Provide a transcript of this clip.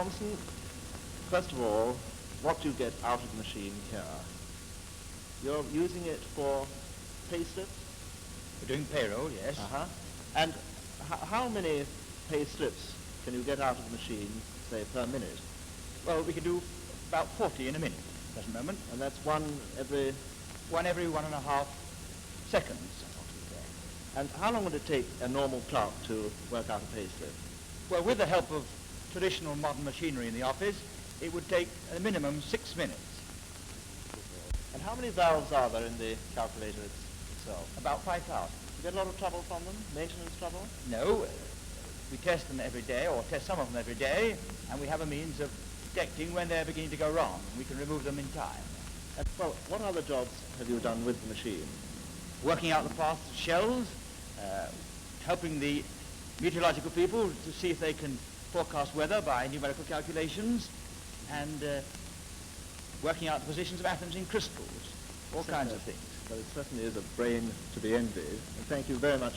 Thompson, first of all, what do you get out of the machine here? You're using it for pay slips? We're doing payroll, yes. Uh-huh. And how many pay slips can you get out of the machine, say, per minute? Well, we can do about 40 in a minute at the present moment. And that's one every 1.5 seconds. And how long would it take a normal clerk to work out a pay slip? Well, with the help of traditional modern machinery in the office, it would take a minimum 6 minutes. And how many valves are there in the calculator itself? About 5,000. You get a lot of trouble from them? Maintenance trouble? No. We test them every day, or test some of them every day, and we have a means of detecting when they're beginning to go wrong. We can remove them in time. And, well, what other jobs have you done with the machine? Working out the paths of shells, helping the meteorological people to see if they can forecast weather by numerical calculations, and working out the positions of atoms in crystals, all kinds of things. Well, it certainly is a brain to be envied. And thank you very much.